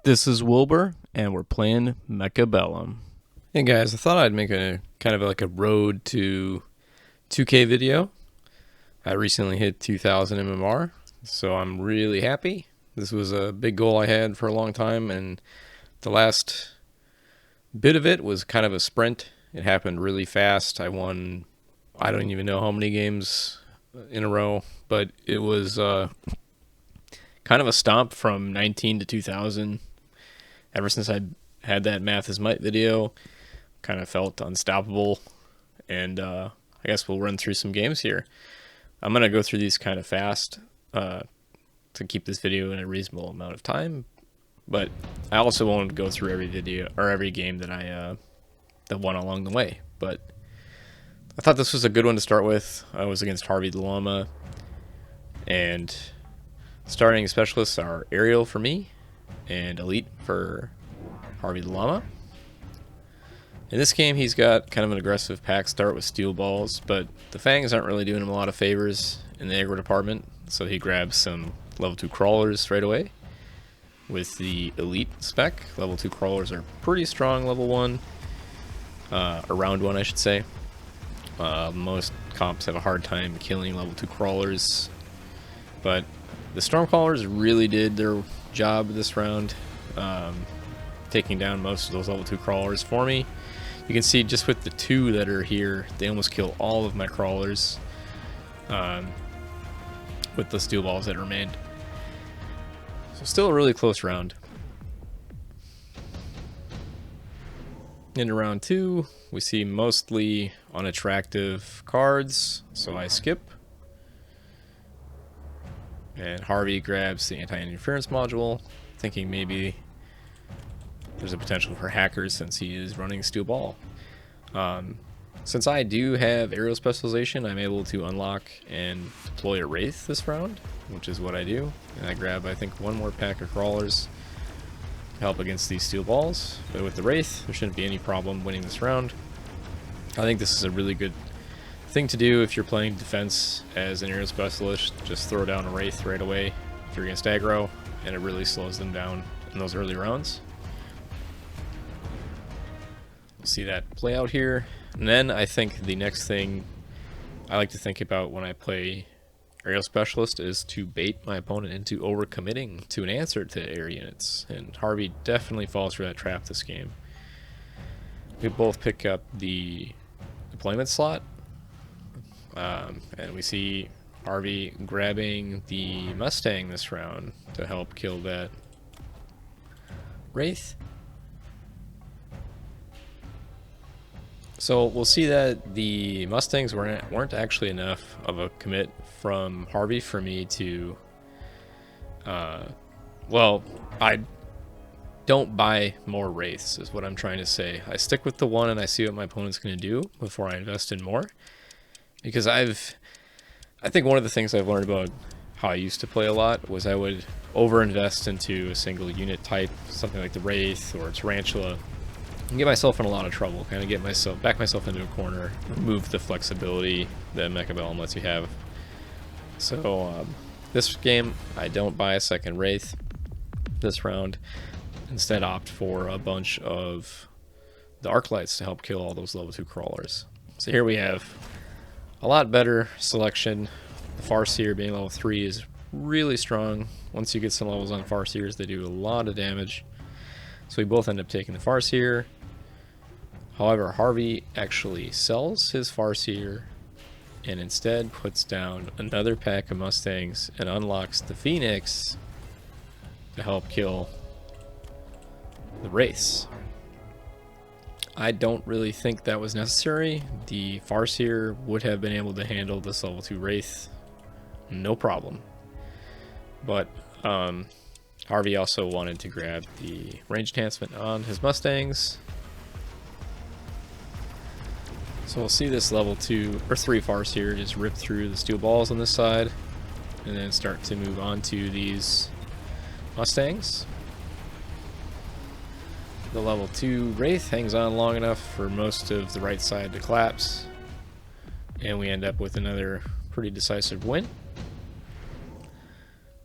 This is Wilbur, and we're playing Mechabellum. Hey guys, I thought I'd make a kind of like a road to 2K video. I recently hit 2000 MMR, so I'm really happy. This was a big goal I had for a long time, and the last bit of it was kind of a sprint. It happened really fast. I won, I don't even know how many games in a row, but it was kind of a stomp from 19 to 2000. Ever since I had that Math is Might video, kind of felt unstoppable. And I guess we'll run through some games here. I'm going to go through these kind of fast to keep this video in a reasonable amount of time. But I also won't go through every video or every game that I that won along the way. But I thought this was a good one to start with. I was against Harveythellama, and starting specialists are Aerial for me and Elite for Harveythellama. In this game, he's got kind of an aggressive pack start with steel balls, but the Fangs aren't really doing him a lot of favors in the aggro department, so he grabs some level 2 crawlers right away with the Elite spec. Level 2 crawlers are pretty strong level 1, around 1 I should say. Most comps have a hard time killing level 2 crawlers, but the Stormcallers really did their job this round, taking down most of those level 2 crawlers for me. You can see just with the 2 that are here, they almost kill all of my crawlers with the steel balls that remained. So still a really close round. Into round 2, we see mostly unattractive cards, so I skip. And Harvey grabs the anti-interference module, thinking maybe there's a potential for hackers since he is running steel ball. Since I do have aerial specialization, I'm able to unlock and deploy a Wraith this round, which is what I do. And I grab, I think, one more pack of crawlers to help against these steel balls. But with the Wraith, there shouldn't be any problem winning this round. I think this is a really good thing to do if you're playing defense as an aerial specialist. Just throw down a Wraith right away if you're against aggro, and it really slows them down in those early rounds. We'll see that play out here. And then I think the next thing I like to think about when I play aerial specialist is to bait my opponent into overcommitting to an answer to air units. And Harvey definitely falls for that trap this game. We both pick up the deployment slot. And we see Harvey grabbing the Mustang this round to help kill that Wraith. So we'll see that the Mustangs weren't actually enough of a commit from Harvey for me to, well, I don't buy more Wraiths is what I'm trying to say. I stick with the one and I see what my opponent's going to do before I invest in more. Because I think one of the things I've learned about how I used to play a lot was I would overinvest into a single unit type, something like the Wraith or Tarantula, and get myself in a lot of trouble, kind of back myself into a corner, remove the flexibility that Mechabellum lets you have. So this game, I don't buy a second Wraith this round. Instead opt for a bunch of the Arclights to help kill all those level 2 crawlers. So here we have a lot better selection. The Farseer being level 3 is really strong. Once you get some levels on Farseers, they do a lot of damage. So we both end up taking the Farseer. However, Harvey actually sells his Farseer and instead puts down another pack of Mustangs and unlocks the Phoenix to help kill the Wraiths. I don't really think that was necessary. The Farseer would have been able to handle this level 2 Wraith no problem. But Harvey also wanted to grab the range enhancement on his Mustangs. So we'll see this level 2 or 3 Farseer just rip through the steel balls on this side and then start to move on to these Mustangs. The level 2 Wraith hangs on long enough for most of the right side to collapse, and we end up with another pretty decisive win.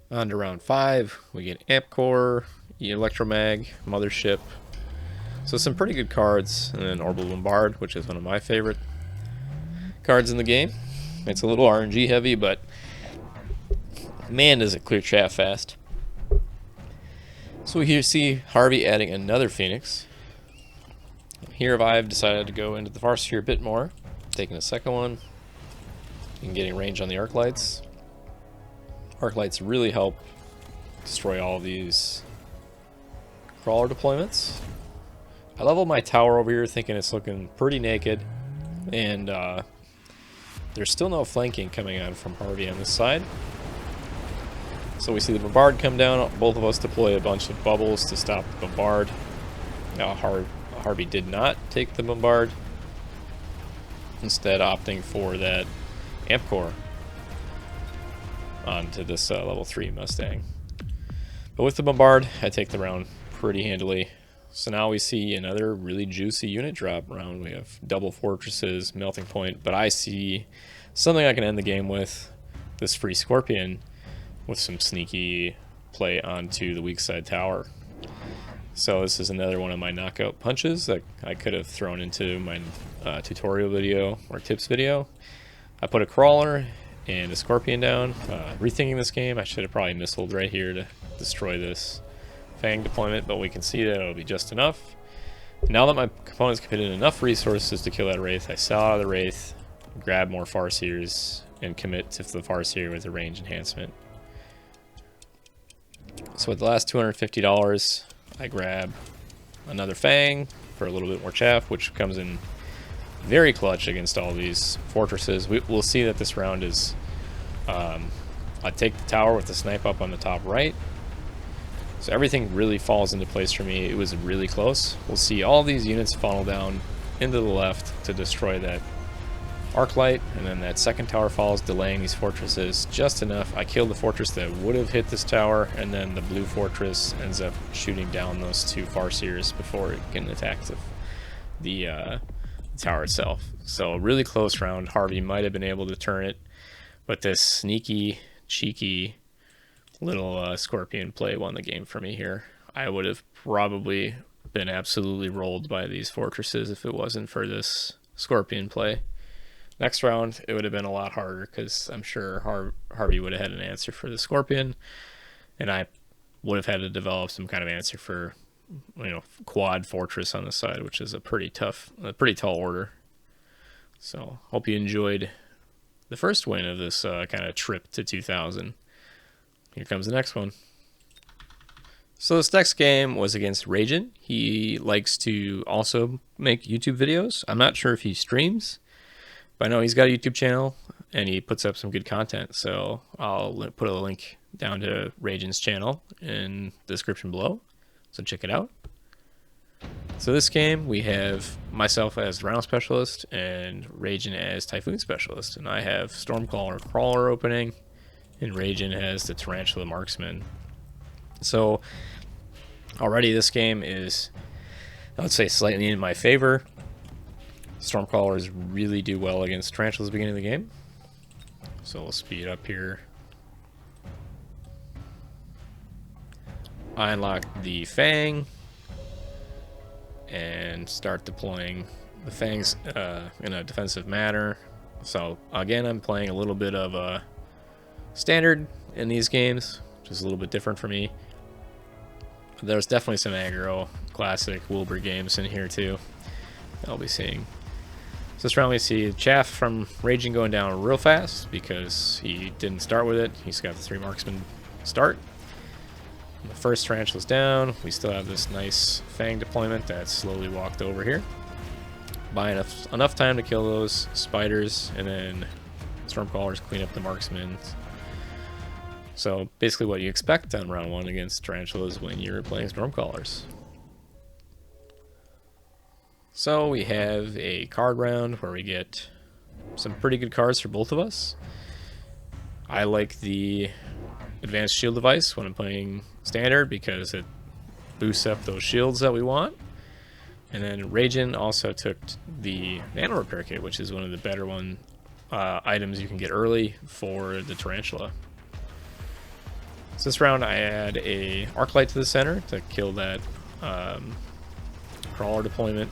On to round 5, we get Amp Core Electromag, Mothership. So some pretty good cards, and then Orbital Bombard, which is one of my favorite cards in the game. It's a little RNG heavy, but man, does it clear chaff fast. So here see Harvey adding another Phoenix. Here I've decided to go into the Farseer a bit more, taking a second one and getting range on the arc lights. Arc lights really help destroy all of these crawler deployments. I leveled my tower over here thinking it's looking pretty naked, and there's still no flanking coming on from Harvey on this side. So we see the bombard come down, both of us deploy a bunch of bubbles to stop the bombard. Now Harvey did not take the bombard, instead opting for that amp core onto this level 3 Mustang. But with the bombard, I take the round pretty handily. So now we see another really juicy unit drop round. We have double fortresses, melting point, but I see something I can end the game with, this free Scorpion, with some sneaky play onto the weak side tower. So this is another one of my knockout punches that I could have thrown into my tutorial video or tips video. I put a crawler and a Scorpion down. Rethinking this game, I should have probably missiled right here to destroy this Fang deployment, but we can see that it'll be just enough. Now that my components can put in enough resources to kill that Wraith, I sell out of the Wraith, grab more Farseers, and commit to the Farseer with a range enhancement. So with the last $250, I grab another Fang for a little bit more chaff, which comes in very clutch against all these fortresses. We'll see that this round is, I take the tower with the snipe up on the top right. So everything really falls into place for me. It was really close. We'll see all these units funnel down into the left to destroy that arc light, and then that second tower falls, delaying these fortresses just enough. I killed the fortress that would have hit this tower, and then the blue fortress ends up shooting down those two Farseers before it can attack the tower itself. So really close round. Harvey might have been able to turn it, but this sneaky, cheeky little Scorpion play won the game for me here. I would have probably been absolutely rolled by these fortresses if it wasn't for this Scorpion play. Next round, it would have been a lot harder because I'm sure Harvey would have had an answer for the Scorpion, and I would have had to develop some kind of answer for, quad fortress on the side, which is a pretty tall order. So hope you enjoyed the first win of this kind of trip to 2000. Here comes the next one. So this next game was against Ragin. He likes to also make YouTube videos. I'm not sure if he streams, but I know he's got a YouTube channel and he puts up some good content. So I'll put a link down to Ragin's channel in the description below. So check it out. So this game, we have myself as Rhino Specialist and Ragin as Typhoon Specialist. And I have Stormcaller Crawler opening, and Ragin has the Tarantula Marksman. So already this game is, I would say, slightly in my favor. Stormcrawlers really do well against Tarantulas at the beginning of the game. So we'll speed up here. I unlock the Fang and start deploying the Fangs in a defensive manner. So again, I'm playing a little bit of a standard in these games, which is a little bit different for me. There's definitely some aggro, classic Wilbur games in here too I'll be seeing. So this round we see chaff from Ragin going down real fast because he didn't start with it. He's got the 3 marksman start. And the first Tarantula's down. We still have this nice Fang deployment that slowly walked over here. Buy enough time to kill those spiders, and then Stormcrawlers clean up the marksmen. So basically what you expect on round 1 against Tarantulas when you're playing Stormcrawlers. So we have a card round where we get some pretty good cards for both of us. I like the Advanced Shield Device when I'm playing Standard because it boosts up those shields that we want. And then Ragin also took the Nano Repair Kit, which is one of the better items you can get early for the Tarantula. So this round I add a arc light to the center to kill that crawler deployment.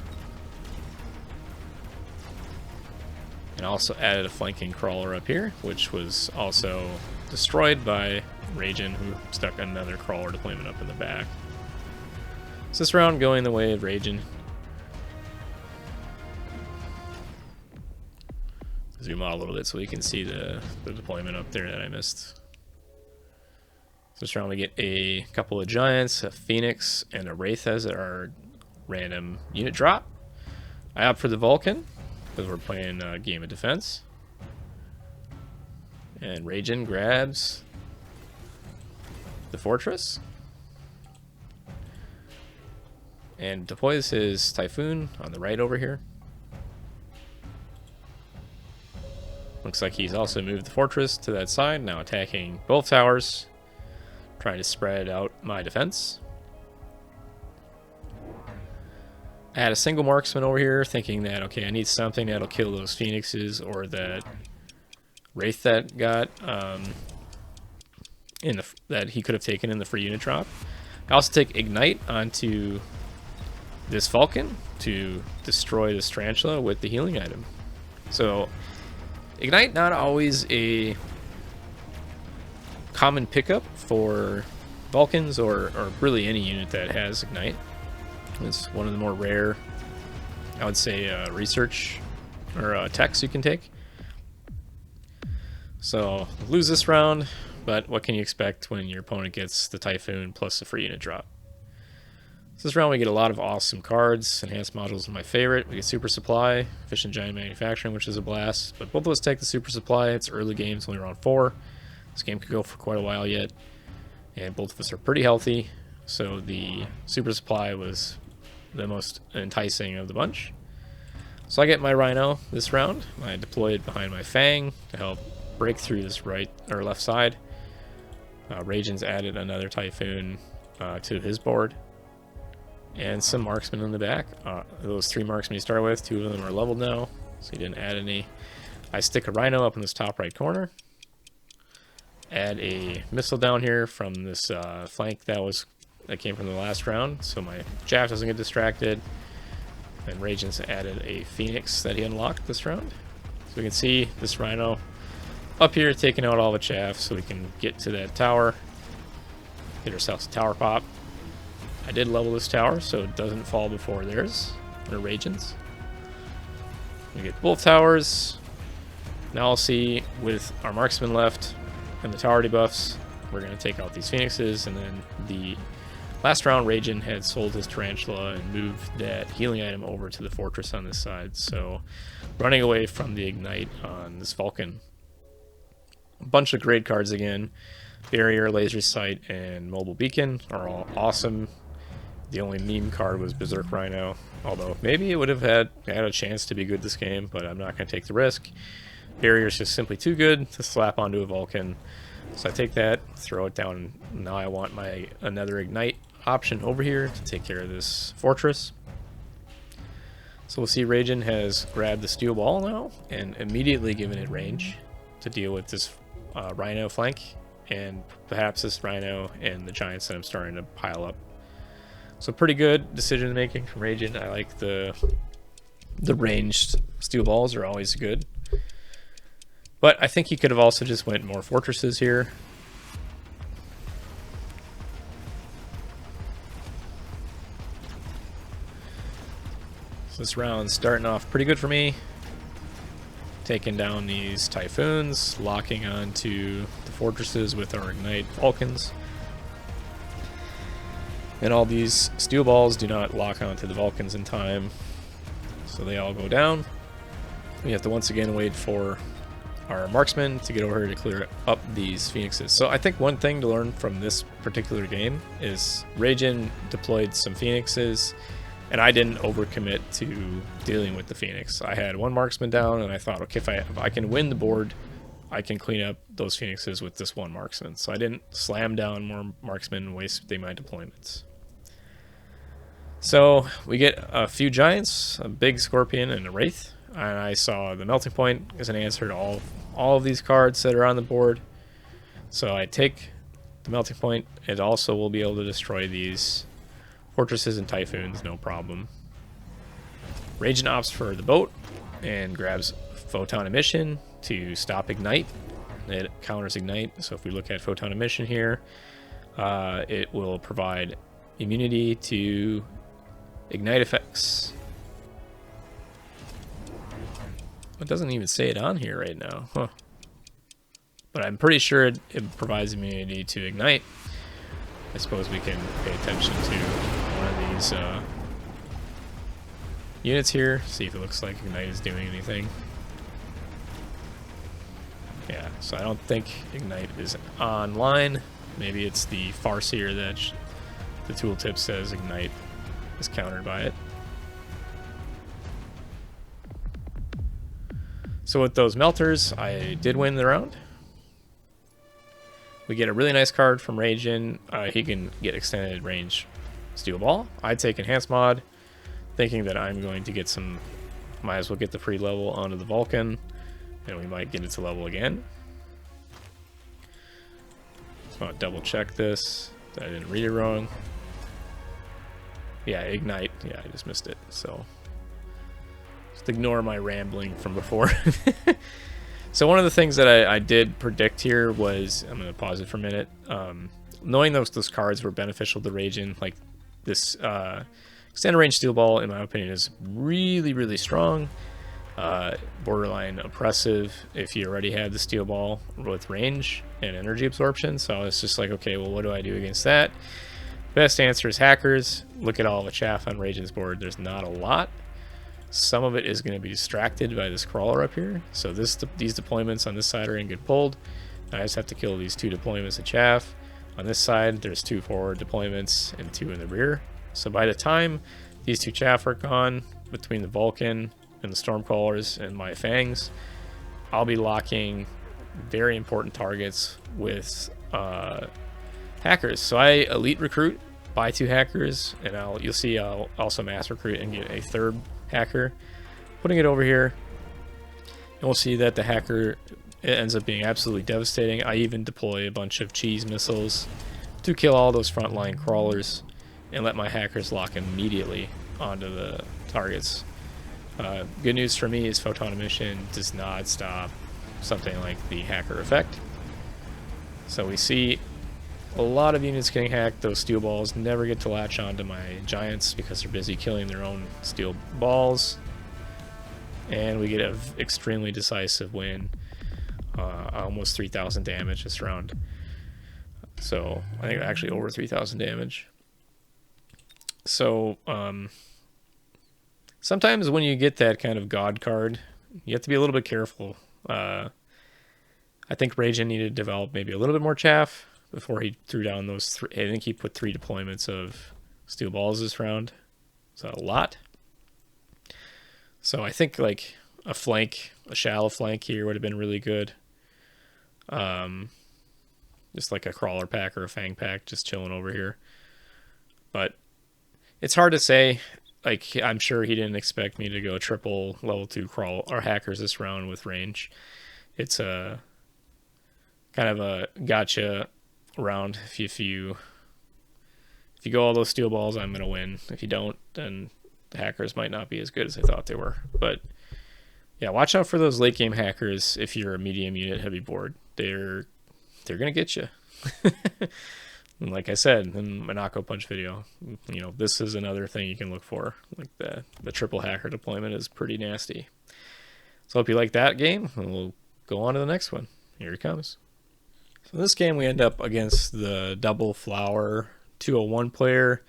And also added a flanking crawler up here, which was also destroyed by Ragin, who stuck another crawler deployment up in the back. So this round going the way of Ragin. Zoom out a little bit so we can see the deployment up there that I missed. So this round we get a couple of giants, a phoenix, and a wraith as our random unit drop. I opt for the Vulcan because we're playing a game of defense. And Ragin grabs the fortress and deploys his Typhoon on the right over here. Looks like he's also moved the fortress to that side, now attacking both towers, trying to spread out my defense. I had a single marksman over here thinking that, okay, I need something that'll kill those phoenixes or that wraith that got that he could have taken in the free unit drop. I also take ignite onto this Falcon to destroy this tarantula with the healing item. So ignite not always a common pickup for Vulcans or really any unit that has ignite. It's one of the more rare, I would say, research or techs you can take. So lose this round, but what can you expect when your opponent gets the Typhoon plus the free unit drop? So this round we get a lot of awesome cards. Enhanced modules is my favorite. We get Super Supply, Efficient Giant Manufacturing, which is a blast. But both of us take the Super Supply. It's early game, it's only round 4. This game could go for quite a while yet. And both of us are pretty healthy. So the Super Supply was the most enticing of the bunch. So I get my Rhino this round. I deploy it behind my Fang to help break through this right or left side. Ragin's added another Typhoon to his board. And some marksmen in the back. Those 3 marksmen you start with, 2 of them are leveled now, so he didn't add any. I stick a Rhino up in this top right corner. Add a missile down here from this flank that came from the last round, so my chaff doesn't get distracted. And Ragin's added a Phoenix that he unlocked this round. So we can see this Rhino up here taking out all the chaff so we can get to that tower. Get ourselves a tower pop. I did level this tower so it doesn't fall before theirs, or Ragin's. We get both towers. Now I'll see with our marksman left and the tower debuffs, we're going to take out these phoenixes, and then the last round Ragin had sold his tarantula and moved that healing item over to the fortress on this side, so running away from the ignite on this Vulcan. A bunch of great cards again. Barrier, Laser Sight, and Mobile Beacon are all awesome. The only meme card was Berserk Rhino, although maybe it would have had a chance to be good this game, but I'm not going to take the risk. Barrier is just simply too good to slap onto a Vulcan. So I take that, throw it down. Now I want my another Ignite option over here to take care of this fortress. So we'll see Ragin has grabbed the steel ball now and immediately given it range to deal with this Rhino flank and perhaps this Rhino and the giants that I'm starting to pile up. So pretty good decision making from Ragin. I like the ranged steel balls are always good. But I think he could have also just went more fortresses here. So this round's starting off pretty good for me. Taking down these Typhoons, locking onto the fortresses with our Ignite Vulcans. And all these steel balls do not lock onto the Vulcans in time, so they all go down. We have to once again wait for our marksmen to get over here to clear up these phoenixes. So I think one thing to learn from this particular game is Ragin deployed some phoenixes, and I didn't overcommit to dealing with the phoenix. I had one marksman down, and I thought, okay, if I can win the board, I can clean up those phoenixes with this one marksman. So I didn't slam down more marksmen and waste my deployments. So we get a few giants, a big scorpion and a wraith, and I saw the melting point as an answer to all of these cards that are on the board. So I take the melting point. It also will be able to destroy these fortresses and typhoons, no problem. Ragin opts for the boat and grabs photon emission to stop ignite. It counters ignite, so if we look at photon emission here, it will provide immunity to ignite effects. It doesn't even say it on here right now, huh? But I'm pretty sure it provides immunity to ignite. I suppose we can pay attention to one of these units here, see if it looks like ignite is doing anything. Yeah, so I don't think ignite is online. Maybe it's the Farseer that the tooltip says ignite is countered by it. So with those melters, I did win the round. We get a really nice card from Ragin. He can get extended range steel ball. I take enhanced mod, thinking that I'm going to get some, might as well get the free level onto the Vulcan, and we might get it to level again. So I'll double check this, that I didn't read it wrong. Yeah, ignite. Yeah, I just missed it. So just ignore my rambling from before. So one of the things that I did predict here was, I'm going to pause it for a minute, knowing those cards were beneficial to Ragin, like this extended range steel ball, in my opinion, is really, really strong. Borderline oppressive if you already had the steel ball with range and energy absorption. So it's just like, okay, well, what do I do against that? Best answer is hackers. Look at all the chaff on Ragin's board. There's not a lot. Some of it is going to be distracted by this crawler up here. So these deployments on this side are going to get pulled. I just have to kill these 2 deployments of chaff. On this side, there's 2 forward deployments and 2 in the rear. So by the time these 2 chaff are gone, between the Vulcan and the Stormcrawlers and my Fangs, I'll be locking very important targets with hackers. So I elite recruit, buy 2 hackers, and you'll see I'll also mass recruit and get a 3rd hacker, putting it over here, and we'll see that the hacker ends up being absolutely devastating. I even deploy a bunch of cheese missiles to kill all those frontline crawlers and let my hackers lock immediately onto the targets. Good news for me is photon emission does not stop something like the hacker effect. So we see a lot of units getting hacked. Those steel balls never get to latch onto my giants because they're busy killing their own steel balls. And we get an extremely decisive win. Almost 3,000 damage this round. So I think actually over 3,000 damage. So sometimes when you get that kind of god card, you have to be a little bit careful. I think Ragin needed to develop maybe a little bit more chaff before he threw down those 3. I think he put 3 deployments of steel balls this round. So a lot. So I think like a shallow flank here would have been really good. Just like a crawler pack or a fang pack just chilling over here. But it's hard to say. Like, I'm sure he didn't expect me to go triple level 2 crawl or hackers this round with range. It's a kind of a gotcha round. If you go all those steel balls, I'm gonna win. If you don't, then the hackers might not be as good as I thought they were. But yeah, watch out for those late game hackers. If you're a medium unit heavy board, they're gonna get you. And like I said in my Knockout Punch video, you know, this is another thing you can look for. Like the triple hacker deployment is pretty nasty. So I hope you like that game, and we'll go on to the next one. Here he comes. So in this game we end up against the double flower 201 player.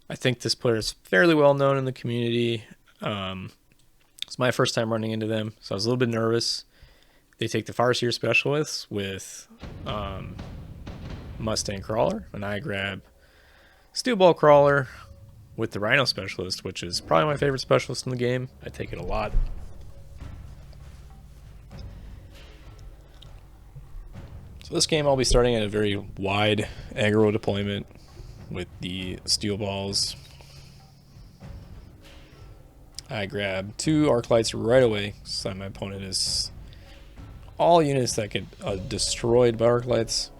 I think this player is fairly well known in the community. It's my first time running into them, so I was a little bit nervous. They take the Farseer specialists with Mustang Crawler, and I grab Steel Ball Crawler with the Rhino Specialist, which is probably my favorite specialist in the game. I take it a lot. So this game I'll be starting at a very wide aggro deployment with the Steel Balls. I grab 2 Arc Lights right away, so my opponent is all units that get destroyed by Arc Lights.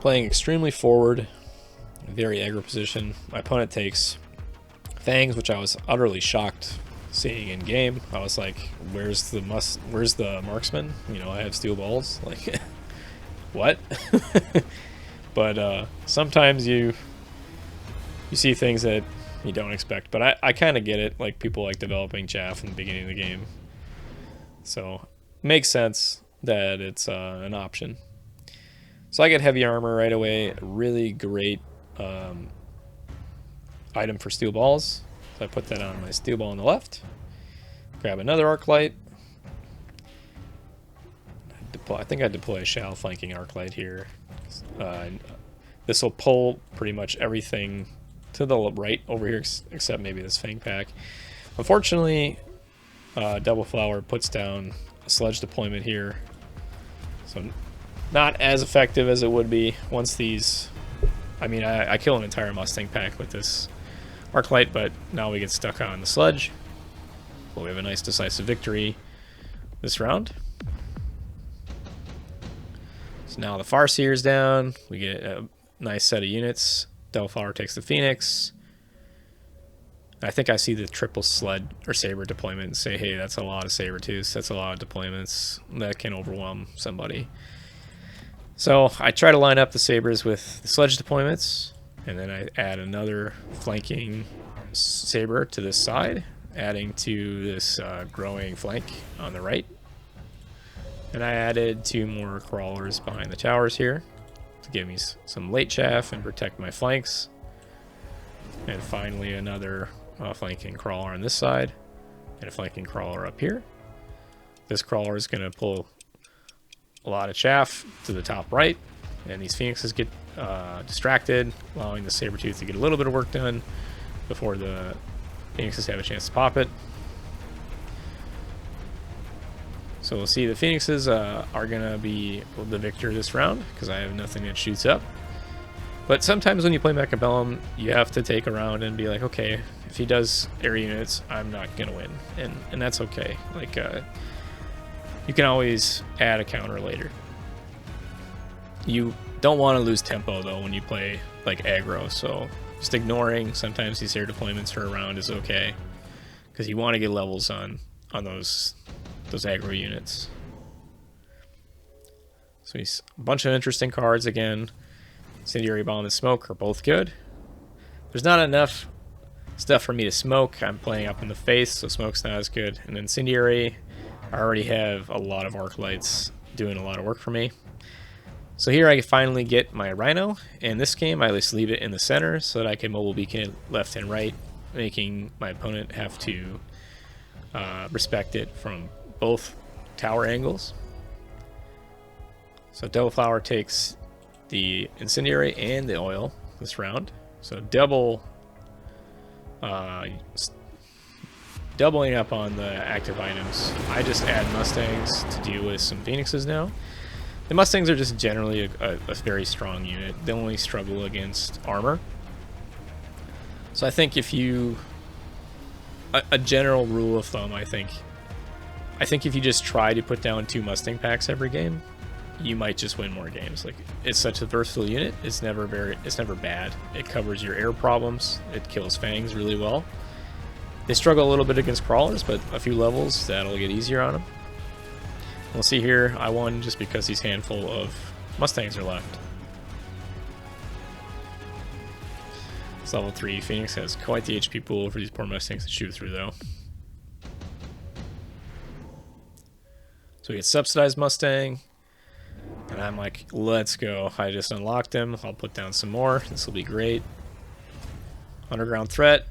Playing extremely forward, very aggro position. My opponent takes fangs, which I was utterly shocked seeing in game. I was like, where's the marksman? You know, I have steel balls. Like, what? But sometimes you see things that you don't expect. But I kind of get it. Like, people like developing chaff in the beginning of the game. So, makes sense that it's an option. So I get heavy armor right away. Really great item for steel balls. So I put that on my steel ball on the left. Grab another arc light. I think I deploy a shallow flanking arc light here. This will pull pretty much everything to the right over here, except maybe this fang pack. Unfortunately, Double Flower puts down a sledge deployment here. So not as effective as it would be once these... I mean, I kill an entire Mustang pack with this arc light, but now we get stuck on the sledge. But we have a nice decisive victory this round. So now the Farseer's down. We get a nice set of units. Double Flower takes the Phoenix. I think I see the triple sled or saber deployment and say, hey, that's a lot of saber tooths. That's a lot of deployments. That can overwhelm somebody. So I try to line up the sabers with the sledge deployments, and then I add another flanking saber to this side, adding to this growing flank on the right. And I added 2 more crawlers behind the towers here to give me some late chaff and protect my flanks. And finally another flanking crawler on this side and a flanking crawler up here. This crawler is going to pull a lot of chaff to the top right, and these phoenixes get distracted, allowing the saber-tooth to get a little bit of work done before the phoenixes have a chance to pop it. So we'll see the phoenixes are going to be the victor this round because I have nothing that shoots up. But sometimes when you play Mechabellum, you have to take a round and be like, okay, if he does air units, I'm not going to win. And that's okay. Like, you can always add a counter later. You don't want to lose tempo, though, when you play, like, aggro. So just ignoring sometimes these air deployments for a round is okay. Because you want to get levels on those aggro units. So he's a bunch of interesting cards again. Incendiary Bomb and Smoke are both good. There's not enough stuff for me to smoke. I'm playing up in the face, so smoke's not as good. And Incendiary, I already have a lot of arc lights doing a lot of work for me. So here I finally get my Rhino. In this game, I just leave it in the center so that I can mobile beacon it left and right, making my opponent have to respect it from both tower angles. So Double Flower takes the Incendiary and the oil this round. So doubling up on the active items. I just add Mustangs to deal with some Phoenixes now. The Mustangs are just generally a very strong unit. They only struggle against armor. So I think if you... A general rule of thumb, I think if you just try to put down 2 Mustang packs every game, you might just win more games. Like, it's such a versatile unit. It's never bad. It covers your air problems. It kills fangs really well. They struggle a little bit against crawlers, but a few levels that'll get easier on them. We'll see here. I won just because these handful of Mustangs are left. This level 3 Phoenix has quite the HP pool for these poor Mustangs to shoot through, though. So we get subsidized Mustang. And I'm like, let's go. I just unlocked him. I'll put down some more. This will be great. Underground threat.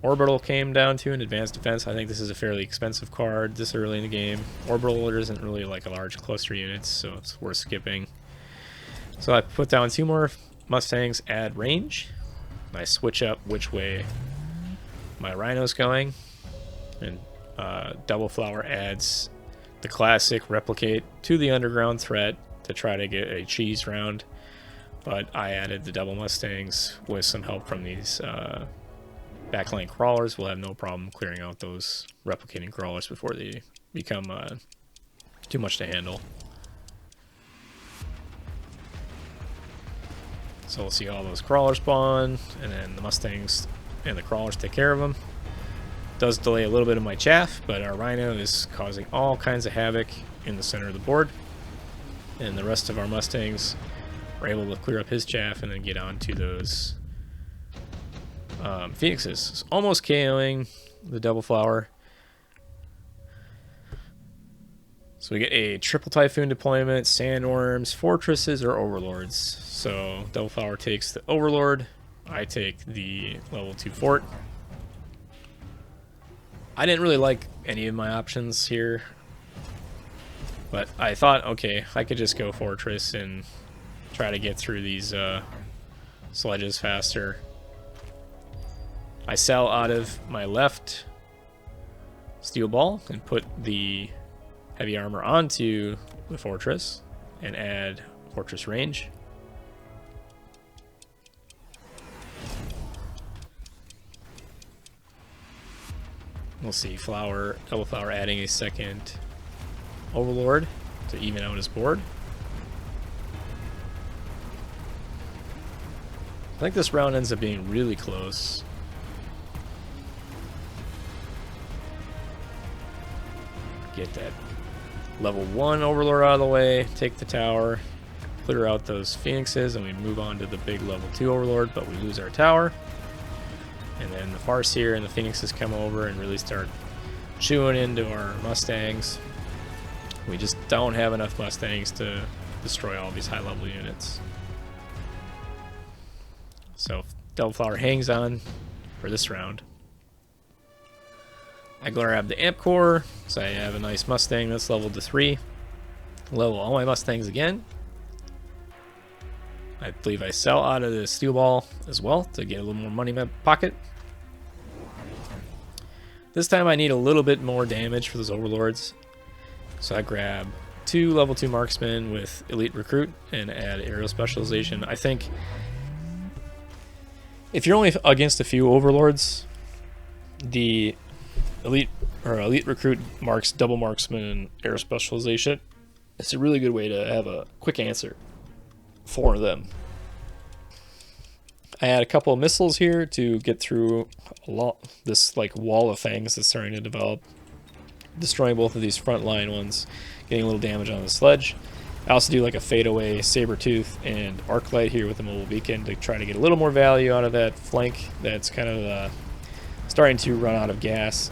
Orbital came down to an advanced defense. I think this is a fairly expensive card this early in the game. Orbital isn't really like a large cluster unit, so it's worth skipping. So I put down 2 more Mustangs, add range. I switch up which way my Rhino's going. And Double Flower adds the classic replicate to the underground threat to try to get a cheese round, but I added the double Mustangs with some help from these backline crawlers. We'll have no problem clearing out those replicating crawlers before they become too much to handle. So we'll see all those crawlers spawn, and then the Mustangs and the crawlers take care of them. Does delay a little bit of my chaff, but our Rhino is causing all kinds of havoc in the center of the board. And the rest of our Mustangs are able to clear up his chaff and then get onto those Phoenixes. It's almost KOing the Double Flower. So we get a triple Typhoon deployment, Sandworms, Fortresses, or Overlords. So Double Flower takes the Overlord. I take the level 2 Fort. I didn't really like any of my options here, but I thought, okay, I could just go Fortress and try to get through these sledges faster. I sell out of my left Steel Ball and put the heavy armor onto the Fortress and add Fortress range. We'll see Double Flower adding a second Overlord to even out his board. I think this round ends up being really close. Get that level 1 Overlord out of the way, take the tower, clear out those Phoenixes, and we move on to the big level 2 Overlord, but we lose our tower. And then the Farseer and the Phoenixes come over and really start chewing into our Mustangs. We just don't have enough Mustangs to destroy all these high-level units. So Double Flower hangs on for this round. I grab the Amp Core, so I have a nice Mustang that's leveled to 3. Level all my Mustangs again. I believe I sell out of the Steel Ball as well to get a little more money in my pocket. This time I need a little bit more damage for those Overlords. So I grab 2 level 2 Marksmen with Elite Recruit and add Aerial Specialization. I think if you're only against a few Overlords, the Elite Recruit marks double Marksman and Aerial Specialization. It's a really good way to have a quick answer for them. I add a couple of missiles here to get through this like wall of fangs that's starting to develop, destroying both of these front line ones, getting a little damage on the sledge. I also do like a fadeaway Sabertooth and Arclight here with the mobile beacon to try to get a little more value out of that flank that's kind of starting to run out of gas.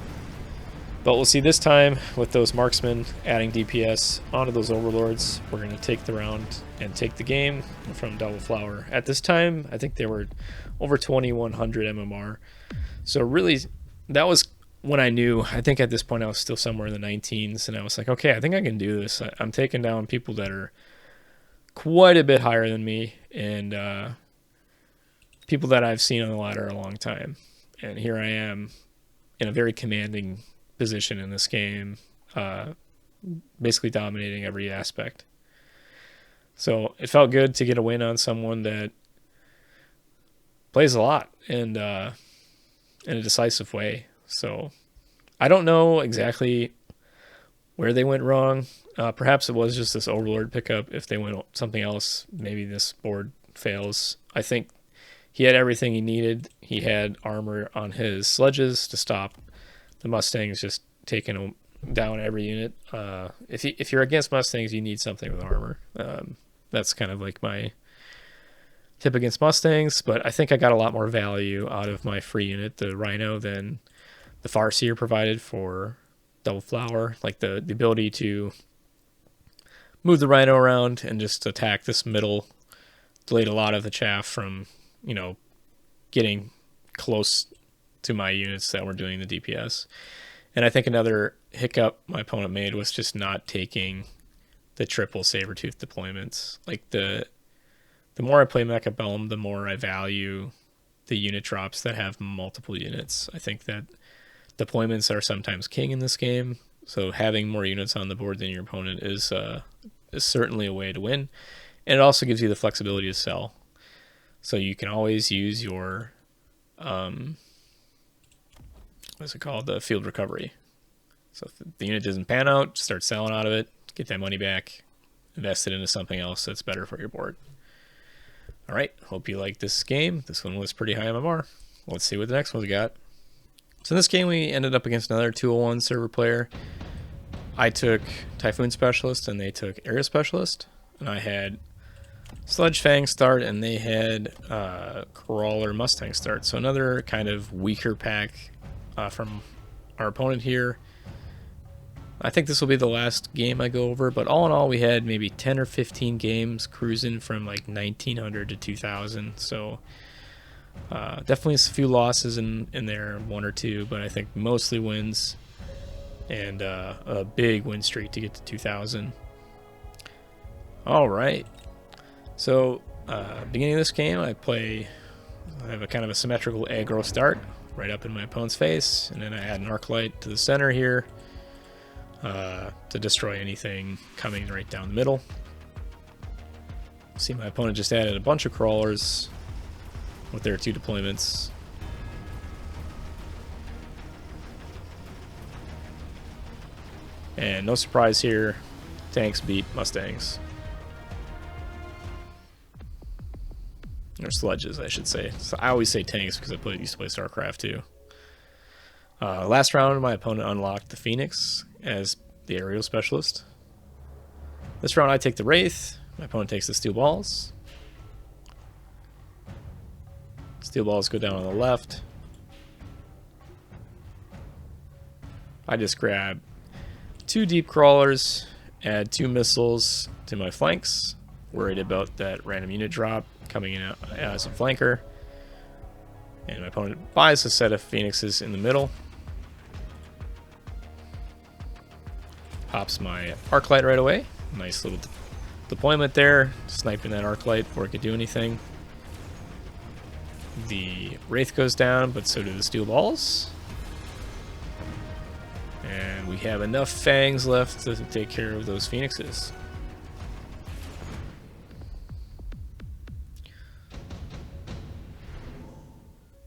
But we'll see this time with those Marksmen adding DPS onto those Overlords, we're going to take the round and take the game from Double Flower. At this time, I think they were over 2100 MMR. So really, that was when I knew. I think at this point I was still somewhere in the 19s, and I was like, okay, I think I can do this. I'm taking down people that are quite a bit higher than me, and people that I've seen on the ladder a long time. And here I am in a very commanding position in this game, basically dominating every aspect. So it felt good to get a win on someone that plays a lot and in a decisive way. So I don't know exactly where they went wrong. Perhaps it was just this Overlord pickup. If they went something else, maybe this board fails. I think he had everything he needed. He had armor on his sledges to stop the Mustangs just taking down every unit. If you're against Mustangs, you need something with armor. That's kind of like my tip against Mustangs, but I think I got a lot more value out of my free unit, the Rhino, than the Farseer provided for Double Flower. Like the ability to move the Rhino around and just attack this middle delayed a lot of the chaff from, getting close to my units that were doing the DPS. And I think another hiccup my opponent made was just not taking the triple Sabertooth deployments. Like the more I play Mechabellum, the more I value the unit drops that have multiple units. I think that deployments are sometimes king in this game, so having more units on the board than your opponent is certainly a way to win. And it also gives you the flexibility to sell. So you can always use your what's it called? The field recovery. So if the unit doesn't pan out, start selling out of it, get that money back, invest it into something else that's better for your board. All right, hope you liked this game. This one was pretty high MMR. Let's see what the next one's got. So in this game, we ended up against another 201 server player. I took Typhoon Specialist and they took Area Specialist. And I had Sledge Fang start and they had Crawler Mustang start. So another kind of weaker pack from our opponent here. I think this will be the last game I go over, but all in all, we had maybe 10 or 15 games cruising from like 1900 to 2000. So definitely a few losses in there, one or two, but I think mostly wins, and a big win streak to get to 2000. All right. So beginning of this game, I have a kind of a symmetrical aggro start right up in my opponent's face, and then I add an arc light to the center here. To destroy anything coming right down the middle. See, my opponent just added a bunch of crawlers with their 2 deployments. And no surprise here, tanks beat Mustangs. Or sledges, I should say. So I always say tanks because I used to play StarCraft too. Last round, my opponent unlocked the Phoenix as the aerial specialist. This round I take the Wraith, my opponent takes the Steel Balls. Steel Balls go down on the left. I just grab 2 deep crawlers, add 2 missiles to my flanks, worried about that random unit drop coming in as a flanker. And my opponent buys a set of Phoenixes in the middle. Pops my arc light right away. Nice little deployment there, sniping that arc light before it could do anything. The Wraith goes down, but so do the Steel Balls. And we have enough Fangs left to take care of those Phoenixes.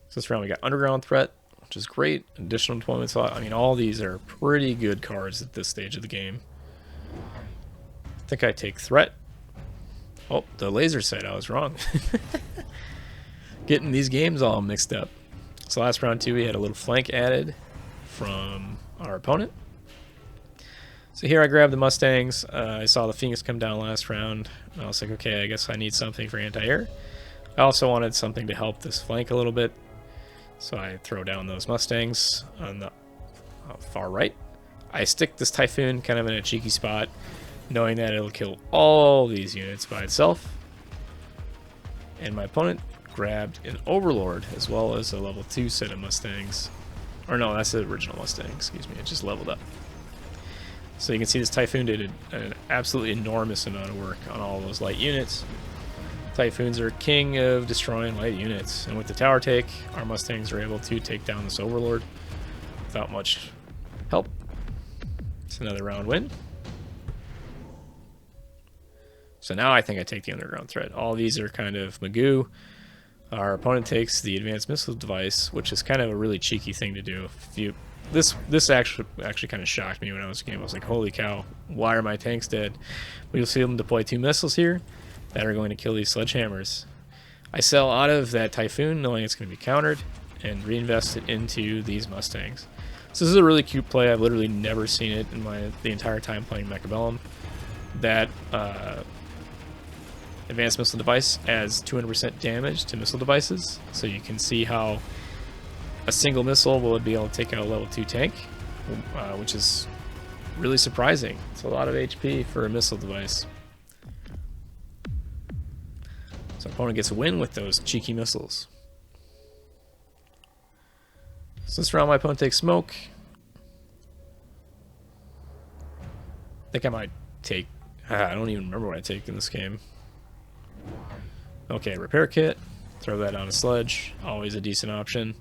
So this round we got Underground Threat, which is great. Additional deployment slot. I mean, all these are pretty good cards at this stage of the game. I think I take Threat. Oh, the laser sight, I was wrong. Getting these games all mixed up. So last round too, we had a little flank added from our opponent. So here I grabbed the Mustangs. I saw the Phoenix come down last round. I was like, okay, I guess I need something for anti-air. I also wanted something to help this flank a little bit. So I throw down those Mustangs on the far right. I stick this Typhoon kind of in a cheeky spot, knowing that it'll kill all these units by itself. And my opponent grabbed an Overlord as well as a level 2 set of Mustangs. Or no, that's the original Mustang, excuse me. It just leveled up. So you can see this Typhoon did an absolutely enormous amount of work on all those light units. Typhoons are king of destroying light units, and with the tower take, our Mustangs are able to take down this Overlord without much help. It's another round win. So now I think I take the Underground Threat. All these are kind of Magoo. Our opponent takes the Advanced Missile Device, which is kind of a really cheeky thing to do. This actually kind of shocked me when I was in the game. I was like, holy cow, why are my tanks dead? But you'll see them deploy 2 missiles here that are going to kill these sledgehammers. I sell out of that Typhoon knowing it's going to be countered and reinvest it into these Mustangs. So this is a really cute play. I've literally never seen it in the entire time playing Mechabellum. That Advanced Missile Device adds 200% damage to missile devices, so you can see how a single missile will be able to take out a level 2 tank, which is really surprising. It's a lot of HP for a missile device. So opponent gets a win with those cheeky missiles. So this round my opponent takes Smoke. I think I might take... I don't even remember what I take in this game. Okay, Repair Kit. Throw that on a Sledge. Always a decent option.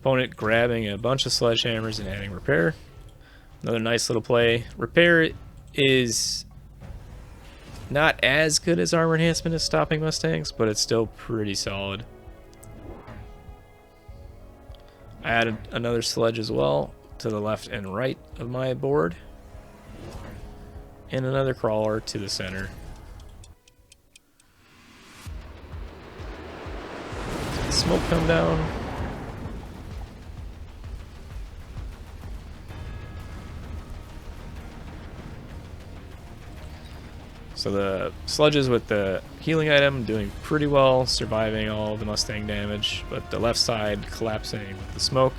Opponent grabbing a bunch of Sledgehammers and adding Repair. Another nice little play. Repair is not as good as Armor Enhancement as stopping Mustangs, but it's still pretty solid. I added another Sledge as well to the left and right of my board. And another Crawler to the center. smoke come down. So the sludges with the healing item doing pretty well, surviving all the Mustang damage, but the left side collapsing with the smoke.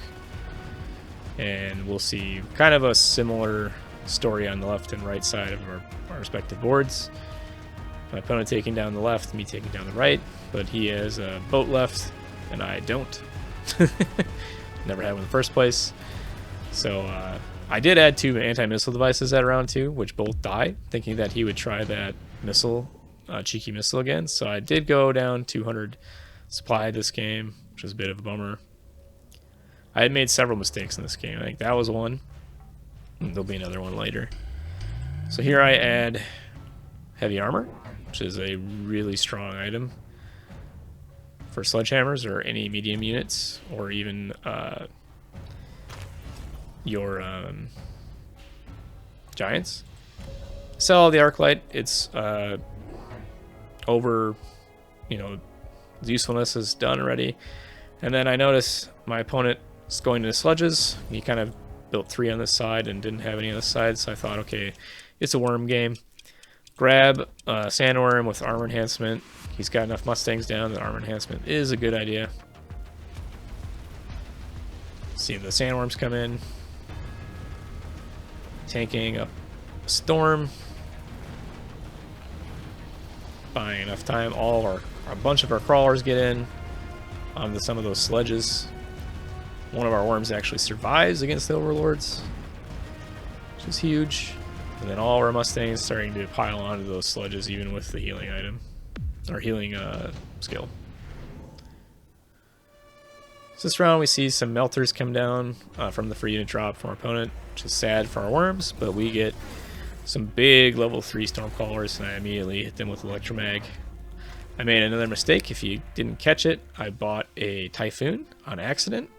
And we'll see kind of a similar story on the left and right side of our respective boards. My opponent taking down the left, me taking down the right, but he has a boat left, and I don't. Never had one in the first place. So I did add 2 anti-missile devices at round 2, which both die, thinking that he would try that missile, cheeky missile again. So I did go down 200 supply this game, which was a bit of a bummer. I had made several mistakes in this game. I think that was one. There'll be another one later. So here I add heavy armor, which is a really strong item for sledgehammers or any medium units, or even your giants. Sell the arc light. It's over, the usefulness is done already. And then I notice my opponent is going to the sludges. He kind of built 3 on this side and didn't have any on this side, so I thought, okay, it's a worm game. Grab sandworm with armor enhancement. He's got enough Mustangs down that armor enhancement is a good idea. See the sandworms come in. Tanking up a storm. Buying enough time. A bunch of our crawlers get in onto some of those sledges. One of our worms actually survives against the overlords, which is huge. And then all our Mustangs starting to pile onto those sledges, even with the healing item, or healing skill. So this round we see some melters come down from the free unit drop from our opponent, which is sad for our worms, but we get some big level 3 Stormcallers, and I immediately hit them with Electromag. I made another mistake. If you didn't catch it, I bought a Typhoon on accident.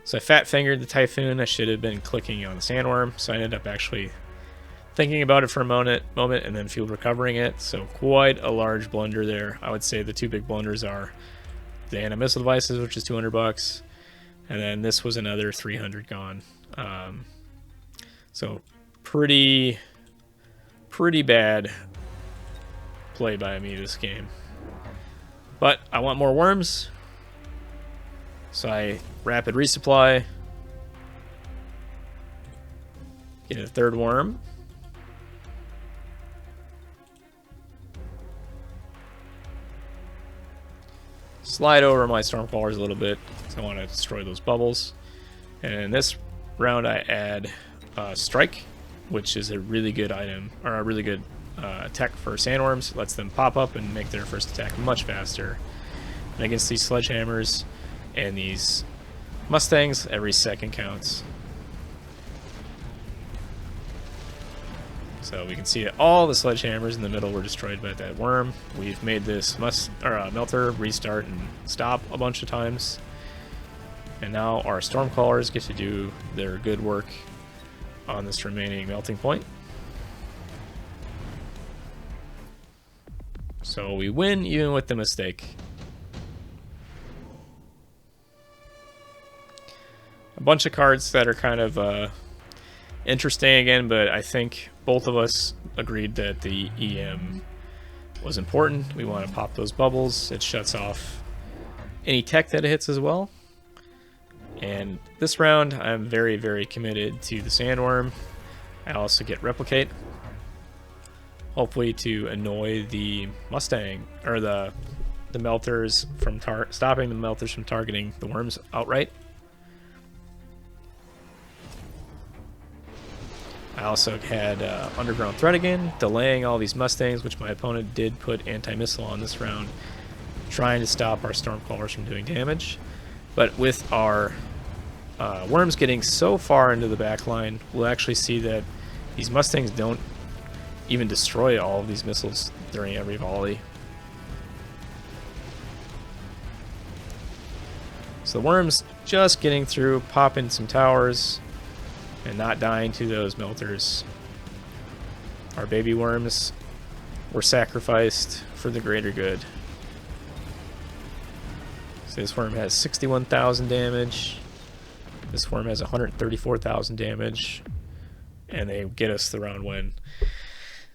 So I fat fingered the Typhoon. I should have been clicking on the Sandworm, so I ended up actually thinking about it for a moment and then field recovering it. So quite a large blunder there. I would say the 2 big blunders are the anti-missile devices, which is $200, and then this was another 300 gone. So pretty bad play by me this game. But I want more worms, so I rapid resupply, get a 3rd worm. Slide over my Stormcallers a little bit, because I want to destroy those bubbles. And in this round I add Strike, which is a really good item, or a really good tech for sandworms. It lets them pop up and make their first attack much faster. And against these sledgehammers and these Mustangs, every second counts. So we can see that all the sledgehammers in the middle were destroyed by that worm. We've made this melter restart and stop a bunch of times. And now our Stormcallers get to do their good work on this remaining melting point. So we win even with the mistake. A bunch of cards that are kind of interesting again, but I think both of us agreed that the EM was important. We want to pop those bubbles. It shuts off any tech that it hits as well. And this round, I'm very, very committed to the Sandworm. I also get Replicate, hopefully to annoy the Mustang, or the melters from stopping the melters from targeting the worms outright. I also had Underground Threat again, delaying all these Mustangs, which my opponent did put anti-missile on this round, trying to stop our Stormcallers from doing damage. But with our worms getting so far into the back line, we'll actually see that these Mustangs don't even destroy all of these missiles during every volley. So the worms just getting through, popping some towers, and not dying to those melters. Our baby worms were sacrificed for the greater good. So this worm has 61,000 damage. This worm has 134,000 damage. And they get us the round win.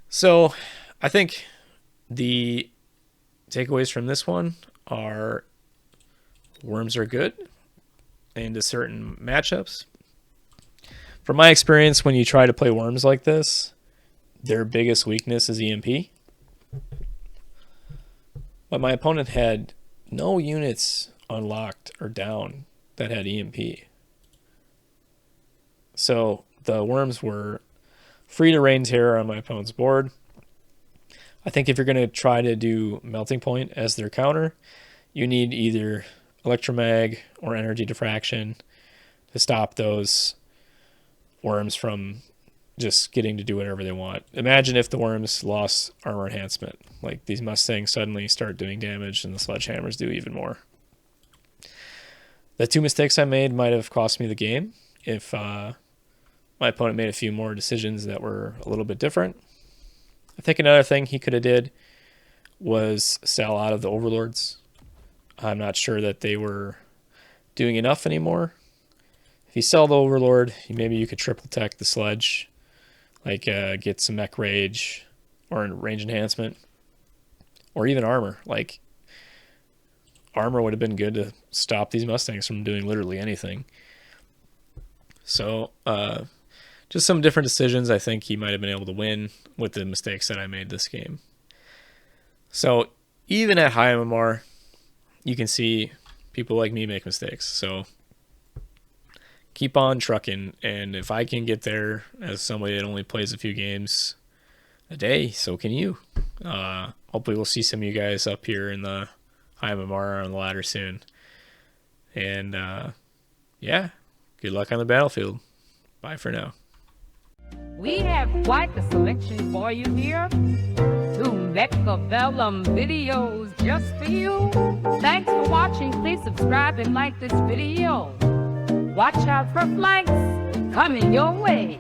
So I think the takeaways from this one are worms are good into certain matchups. From my experience, when you try to play worms like this, their biggest weakness is EMP. But my opponent had no units unlocked or down that had EMP. So the worms were free to rain terror on my opponent's board. I think if you're going to try to do Melting Point as their counter, you need either Electromag or Energy Diffraction to stop those worms from just getting to do whatever they want. Imagine if the worms lost Armor Enhancement. Like, these Mustangs suddenly start doing damage and the Sledgehammers do even more. The two mistakes I made might have cost me the game if my opponent made a few more decisions that were a little bit different. I think another thing he could have did was sell out of the Overlords. I'm not sure that they were doing enough anymore. If you sell the Overlord, maybe you could triple tech the Sledge, like get some Mech Rage or range enhancement, or even armor. Like, armor would have been good to stop these Mustangs from doing literally anything. So just some different decisions. I think he might have been able to win with the mistakes that I made this game. So even at high MMR, you can see people like me make mistakes. So keep on trucking. And if I can get there as somebody that only plays a few games a day, so can you. Hopefully we'll see some of you guys up here in the high MMR on the ladder soon. And yeah, good luck on the battlefield. Bye for now. We have quite the selection for you here. 2 Mechabellum videos just for you. Thanks for watching. Please subscribe and like this video. Watch out for flanks coming your way.